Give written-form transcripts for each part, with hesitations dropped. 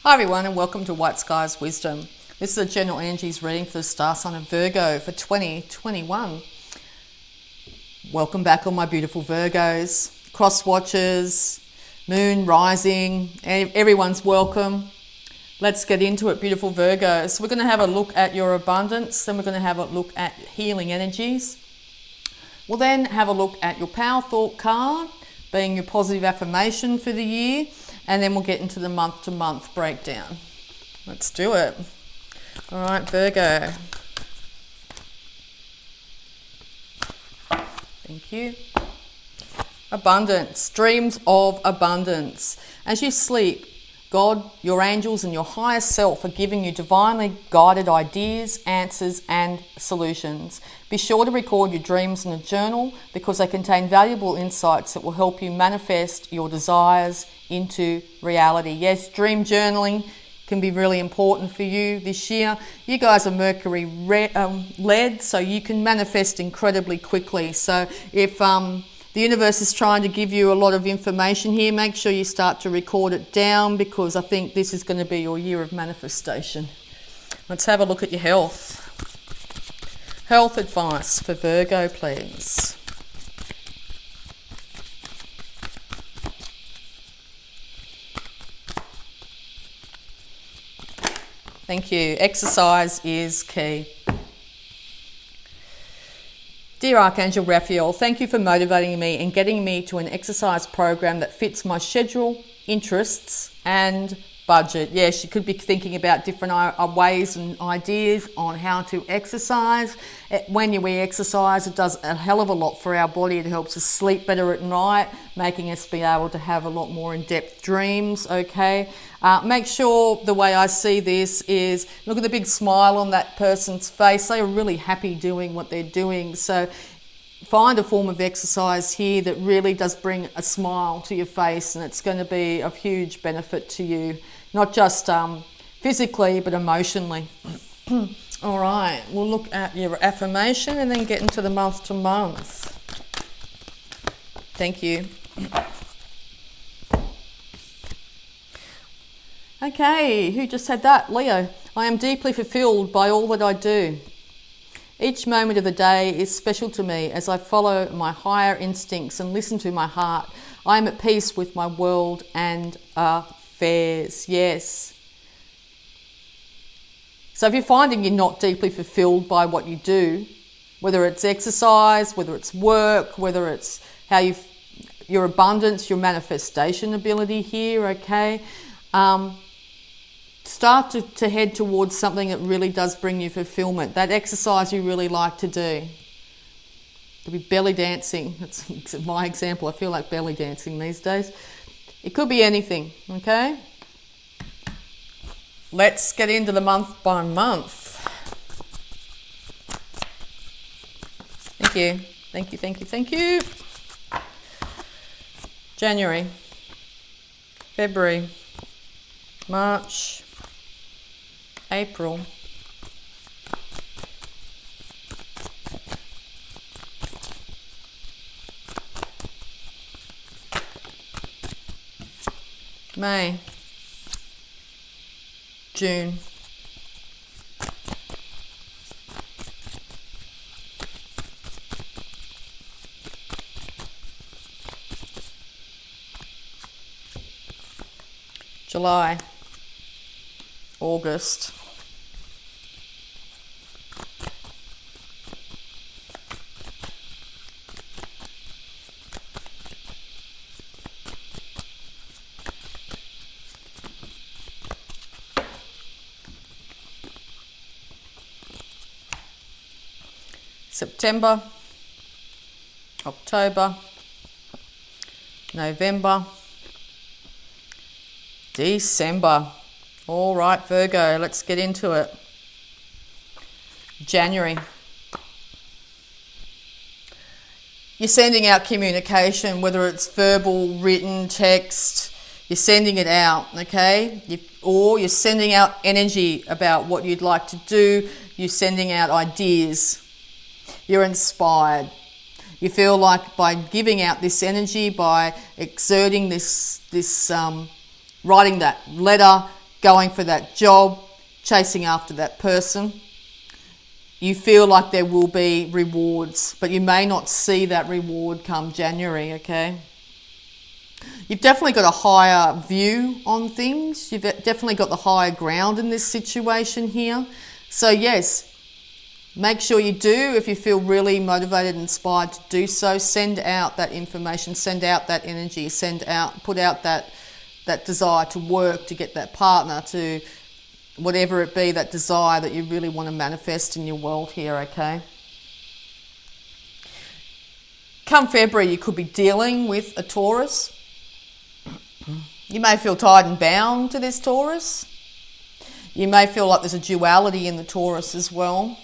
Hi everyone, and welcome to Whiteskys Wisdom. This is a general energies reading for the star sign of Virgo for 2021. Welcome back all my beautiful Virgos, cross watchers, moon rising, everyone's welcome. Let's get into it, beautiful Virgos. So we're going to have a look at your abundance, then we're going to have a look at healing energies. We'll then have a look at your power thought card, being your positive affirmation for the year. And then we'll get into the month-to-month breakdown. Let's do it. All right, Virgo. Thank you. Abundance, dreams of abundance. As you sleep, God, your angels, and your higher self are giving you divinely guided ideas, answers, and solutions. Be sure to record your dreams in a journal because they contain valuable insights that will help you manifest your desires into reality. Yes, dream journaling can be really important for you this year. You guys are Mercury led, so you can manifest incredibly quickly. So if the universe is trying to give you a lot of information here, make sure you start to record it down because I think this is going to be your year of manifestation. Let's have a look at your health. Health advice for Virgo, please. Thank you. Exercise is key. Dear Archangel Raphael, thank you for motivating me and getting me to an exercise program that fits my schedule, interests, and budget. Yes, you could be thinking about different ways and ideas on how to exercise. When we exercise, it does a hell of a lot for our body. It helps us sleep better at night, making us be able to have a lot more in-depth dreams, okay? Make sure the way I see this is, look at the big smile on that person's face. They are really happy doing what they're doing. So find a form of exercise here that really does bring a smile to your face, and it's going to be of huge benefit to you, not just physically, but emotionally. All right, we'll look at your affirmation and then get into the month to month. Thank you. Okay, who just said that? Leo. I am deeply fulfilled by all that I do. Each moment of the day is special to me as I follow my higher instincts and listen to my heart. I am at peace with my world and affairs. Yes. So if you're finding you're not deeply fulfilled by what you do, whether it's exercise, whether it's work, whether it's how your abundance, your manifestation ability here, okay? Start to head towards something that really does bring you fulfillment. That exercise you really like to do. Could be belly dancing. That's my example. I feel like belly dancing these days. It could be anything, okay? Let's get into the month by month. Thank you. Thank you, thank you, thank you. January, February, March, April, May, June, July, August, September, October, November, December. All right, Virgo, let's get into it. January. You're sending out communication, whether it's verbal, written, text, you're sending it out, okay? Or you're sending out energy about what you'd like to do. You're sending out ideas. You're inspired. You feel like by giving out this energy, by exerting this writing that letter, going for that job, chasing after that person. You feel like there will be rewards, but you may not see that reward come January, okay? You've definitely got a higher view on things. You've definitely got the higher ground in this situation here. So yes, make sure you do, if you feel really motivated and inspired to do so, send out that information, send out that energy, put out that desire to work, to get that partner, to whatever it be, that desire that you really want to manifest in your world here, okay? Come February, you could be dealing with a Taurus. You may feel tied and bound to this Taurus. You may feel like there's a duality in the Taurus as well.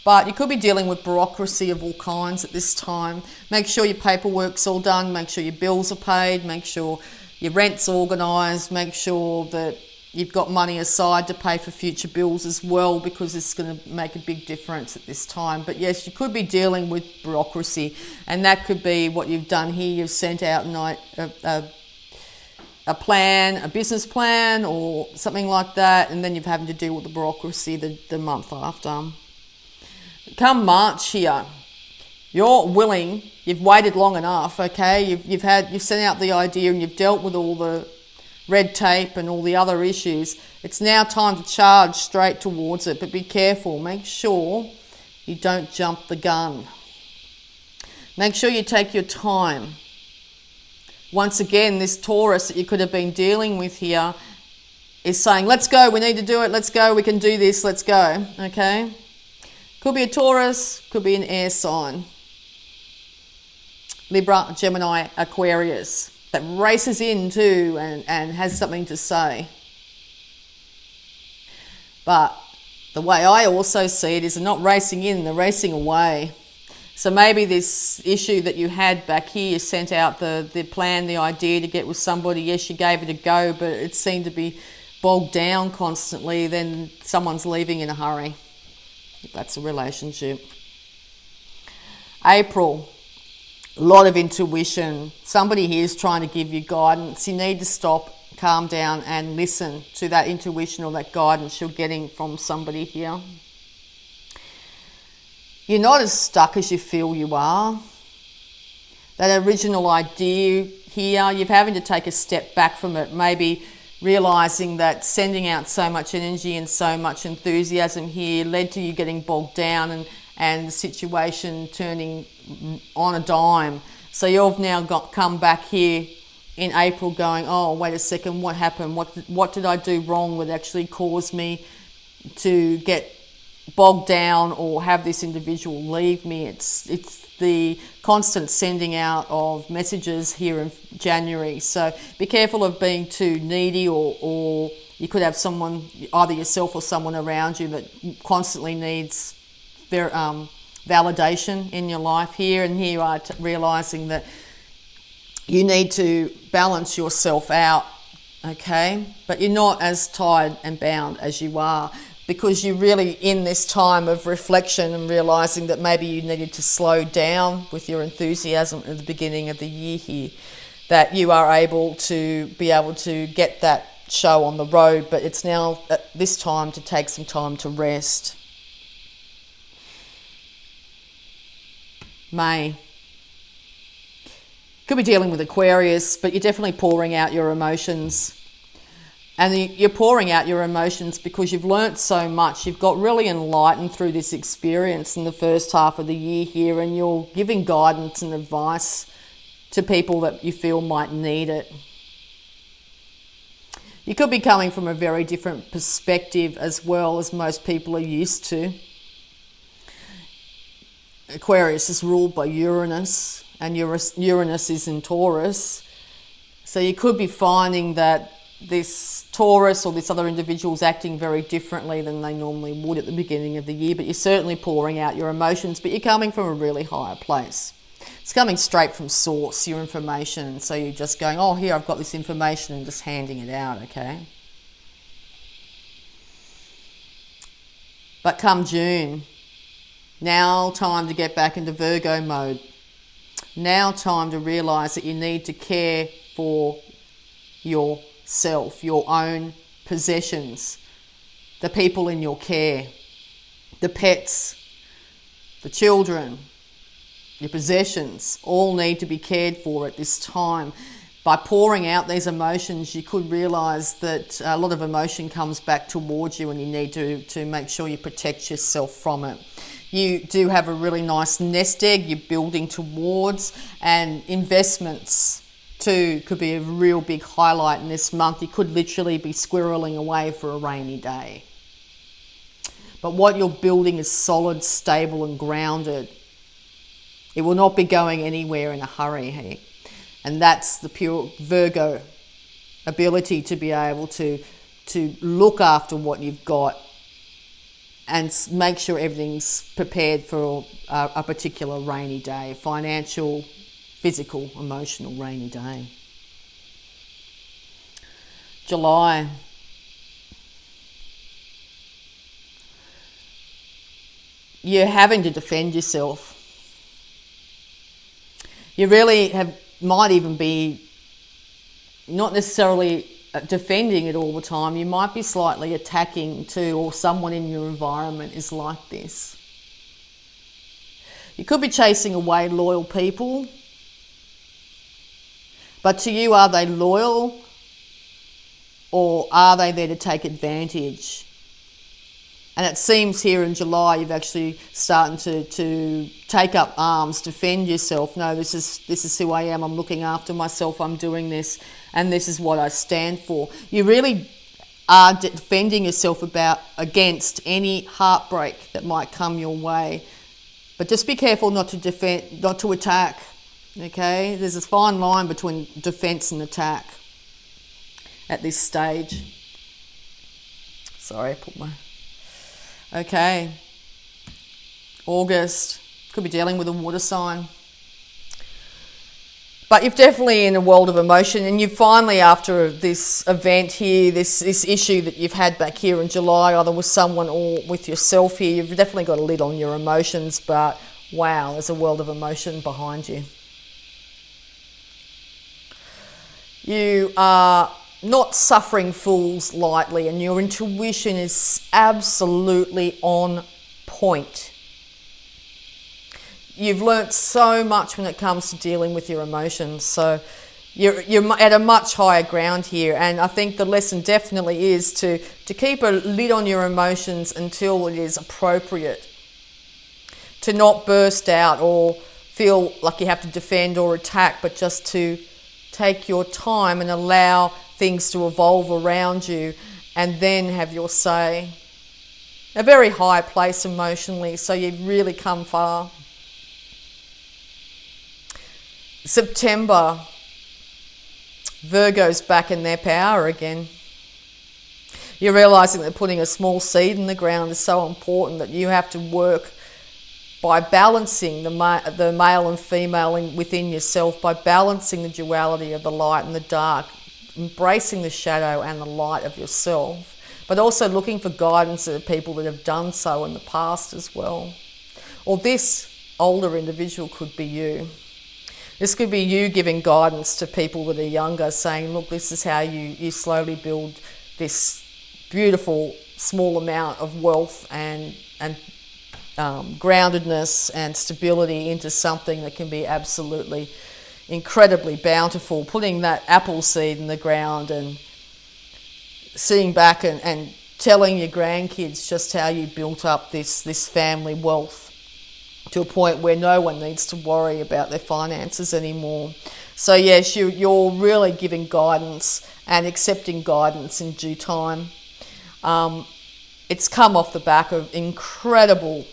But you could be dealing with bureaucracy of all kinds at this time. Make sure your paperwork's all done. Make sure your bills are paid. Make sure your rent's organised. Make sure that you've got money aside to pay for future bills as well, because it's going to make a big difference at this time. But yes, you could be dealing with bureaucracy, and that could be what you've done here. You've sent out a plan, a business plan or something like that, and then you're having to deal with the bureaucracy the month after. Come March here, you're willing, you've waited long enough, okay? You've sent out the idea and you've dealt with all the red tape and all the other issues. It's now time to charge straight towards it, but be careful. Make sure you don't jump the gun. Make sure you take your time. Once again, this Taurus that you could have been dealing with here is saying, let's go, we need to do it, let's go, we can do this, let's go, okay? Could be a Taurus, could be an air sign. Libra, Gemini, Aquarius, that races into and has something to say. But the way I also see it is they're not racing in, they're racing away. So maybe this issue that you had back here, you sent out the plan, the idea to get with somebody, yes, you gave it a go, but it seemed to be bogged down constantly, then someone's leaving in a hurry. That's a relationship. April, a lot of intuition. Somebody here is trying to give you guidance. You need to stop, calm down and listen to that intuition or that guidance you're getting from somebody here. You're not as stuck as you feel you are. That original idea here, you're having to take a step back from it, maybe realising that sending out so much energy and so much enthusiasm here led to you getting bogged down and the situation turning on a dime. So you've now come back here in April going, oh, wait a second, what happened? What did I do wrong that actually caused me to get bogged down or have this individual leave me? It's the constant sending out of messages here in January. So be careful of being too needy, or you could have someone, either yourself or someone around you, that constantly needs their validation in your life here. And here you are realising that you need to balance yourself out, okay? But you're not as tied and bound as you are, because you're really in this time of reflection and realising that maybe you needed to slow down with your enthusiasm at the beginning of the year here, that you are able to get that show on the road, but it's now at this time to take some time to rest. May. Could be dealing with Aquarius, but you're definitely pouring out your emotions. And you're pouring out your emotions because you've learnt so much. You've got really enlightened through this experience in the first half of the year here, and you're giving guidance and advice to people that you feel might need it. You could be coming from a very different perspective as well, as most people are used to. Aquarius is ruled by Uranus, and Uranus is in Taurus. So you could be finding that this Taurus or this other individual is acting very differently than they normally would at the beginning of the year, but you're certainly pouring out your emotions, but you're coming from a really higher place. It's coming straight from source, your information. So you're just going, oh, here, I've got this information, and just handing it out, okay? But come June, now time to get back into Virgo mode. Now time to realise that you need to care for yourself, your own possessions, the people in your care, the pets, the children, your possessions, all need to be cared for at this time. By pouring out these emotions, you could realise that a lot of emotion comes back towards you, and you need to make sure you protect yourself from it. You do have a really nice nest egg you're building towards, and investments too could be a real big highlight in this month. You could literally be squirreling away for a rainy day. But what you're building is solid, stable and grounded. It will not be going anywhere in a hurry here. And that's the pure Virgo ability to be able to look after what you've got and make sure everything's prepared for a particular rainy day, financial, physical, emotional rainy day. July. You're having to defend yourself. You really might even be not necessarily defending it all the time. You might be slightly attacking too, or someone in your environment is like this. You could be chasing away loyal people, but to you, are they loyal or are they there to take advantage? And it seems here in July you've actually starting to take up arms, defend yourself. No, this is who I am. I'm looking after myself. I'm doing this, and this is what I stand for. You really are defending yourself against any heartbreak that might come your way. But just be careful not to defend, not to attack. Okay, there's a fine line between defense and attack at this stage. Sorry, I put my. Okay, August, could be dealing with a water sign. But you're definitely in a world of emotion, and you finally, after this event here, this issue that you've had back here in July, either with someone or with yourself here, you've definitely got a lid on your emotions, but wow, there's a world of emotion behind you. You are not suffering fools lightly, and your intuition is absolutely on point. You've learnt so much when it comes to dealing with your emotions, so you're at a much higher ground here, and I think the lesson definitely is to keep a lid on your emotions until it is appropriate, to not burst out or feel like you have to defend or attack, but just to take your time and allow things to evolve around you, and then have your say. A very high place emotionally, so you've really come far. September, Virgo's back in their power again. You're realising that putting a small seed in the ground is so important, that you have to work by balancing the male and female within yourself, by balancing the duality of the light and the dark, embracing the shadow and the light of yourself, but also looking for guidance of people that have done so in the past as well. Or this older individual could be you. This could be you giving guidance to people that are younger, saying, look, this is how you slowly build this beautiful small amount of wealth and groundedness and stability into something that can be absolutely incredibly bountiful. Putting that apple seed in the ground and seeing back and telling your grandkids just how you built up this family wealth to a point where no one needs to worry about their finances anymore. So yes, you're really giving guidance and accepting guidance in due time. It's come off the back of incredible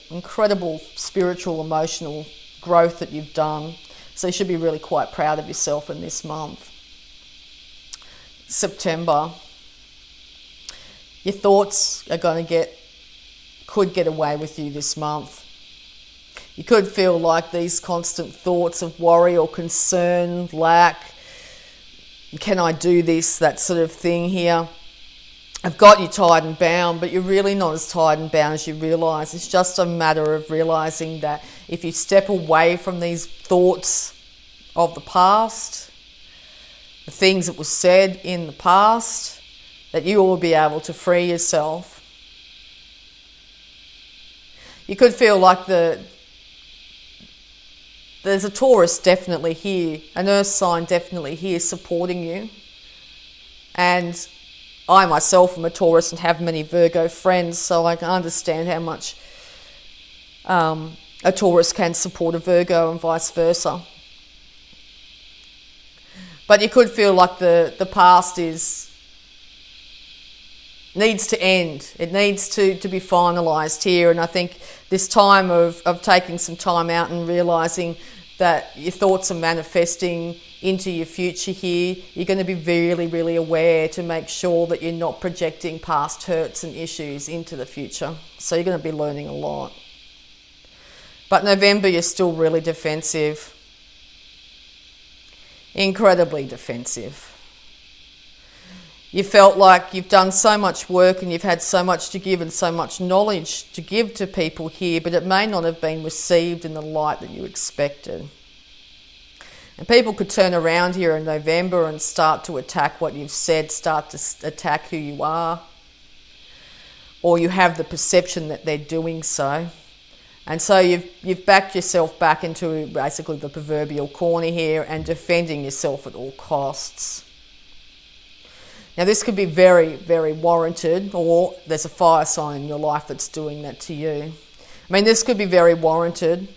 spiritual, emotional growth that you've done. So you should be really quite proud of yourself in this month. September, your thoughts are could get away with you this month. You could feel like these constant thoughts of worry or concern, lack, can I do this, that sort of thing here, have got you tied and bound, but you're really not as tied and bound as you realise. It's just a matter of realising that if you step away from these thoughts of the past, the things that were said in the past, that you will be able to free yourself. You could feel like there's a Taurus definitely here, an earth sign definitely here supporting you. And I myself am a Taurus and have many Virgo friends, so I can understand how much a Taurus can support a Virgo and vice versa. But you could feel like the past needs to end. It needs to be finalised here. And I think this time of taking some time out and realising that your thoughts are manifesting into your future here, you're going to be really, really aware to make sure that you're not projecting past hurts and issues into the future. So you're going to be learning a lot. But November, you're still really defensive. Incredibly defensive. You felt like you've done so much work and you've had so much to give and so much knowledge to give to people here, but it may not have been received in the light that you expected. And people could turn around here in November and start to attack what you've said, start to attack who you are, or you have the perception that they're doing so. And so you've backed yourself back into basically the proverbial corner here and defending yourself at all costs. Now this could be very, very warranted, or there's a fire sign in your life that's doing that to you. I mean, this could be very warranted,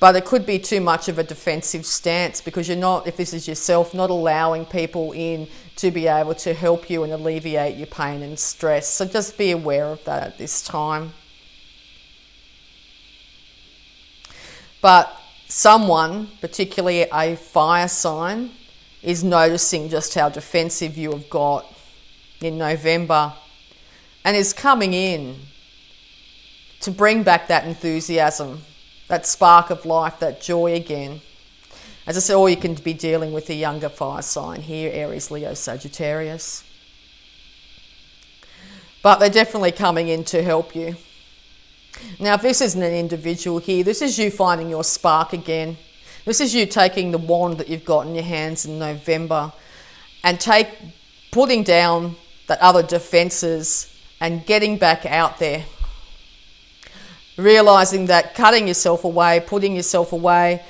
but it could be too much of a defensive stance because you're not, if this is yourself, not allowing people in to be able to help you and alleviate your pain and stress. So just be aware of that at this time. But someone, particularly a fire sign, is noticing just how defensive you have got in November and is coming in to bring back that enthusiasm, that spark of life, that joy again. As I said, or you can be dealing with a younger fire sign here, Aries, Leo, Sagittarius. But they're definitely coming in to help you. Now, if this isn't an individual here, this is you finding your spark again. This is you taking the wand that you've got in your hands in November and putting down that other defences and getting back out there. Realising that cutting yourself away, putting yourself away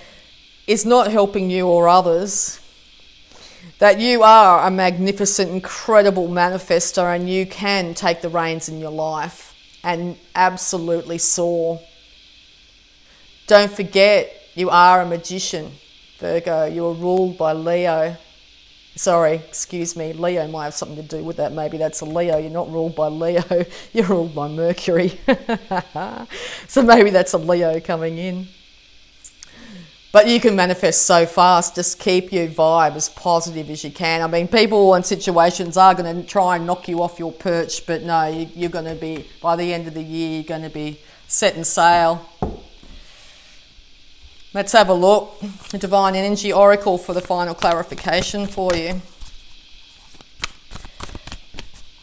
is not helping you or others. That you are a magnificent, incredible manifestor and you can take the reins in your life and absolutely soar. Don't forget, you are a magician, Virgo. You are ruled by Leo. Leo might have something to do with that. Maybe that's a Leo. You're not ruled by Leo. You're ruled by Mercury. So maybe that's a Leo coming in. But you can manifest so fast. Just keep your vibe as positive as you can. I mean, people and situations are going to try and knock you off your perch, but no, you're going to be, by the end of the year, you're going to be setting sail. Let's have a look. The Divine Energy Oracle for the final clarification for you.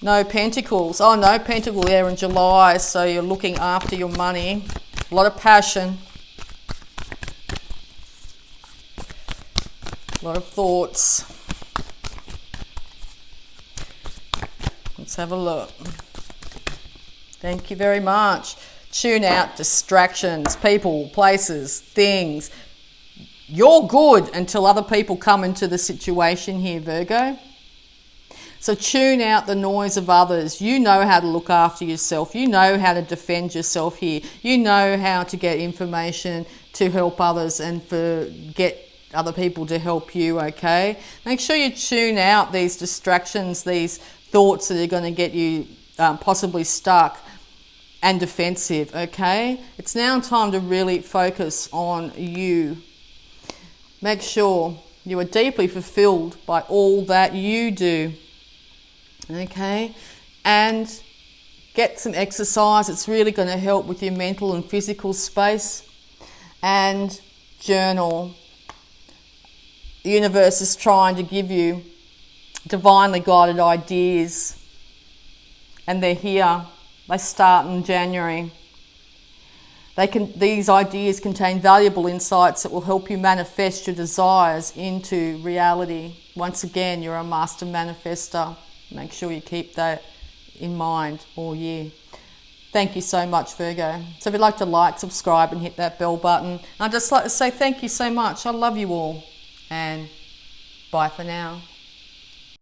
No Pentacles. Oh, no Pentacle there in July, so you're looking after your money. A lot of passion. A lot of thoughts. Let's have a look. Thank you very much. Tune out distractions, people, places, things. You're good until other people come into the situation here, Virgo. So tune out the noise of others. You know how to look after yourself. You know how to defend yourself here. You know how to get information to help others and get other people to help you, okay? Make sure you tune out these distractions, these thoughts that are going to get you possibly stuck and defensive, okay? It's now time to really focus on you. Make sure you are deeply fulfilled by all that you do, okay? And get some exercise. It's really going to help with your mental and physical space. And journal. The universe is trying to give you divinely guided ideas, and they're here. They start in January. These ideas contain valuable insights that will help you manifest your desires into reality. Once again, you're a master manifester. Make sure you keep that in mind all year. Thank you so much, Virgo. So if you'd like to like, subscribe and hit that bell button. I'd just like to say thank you so much. I love you all. And bye for now.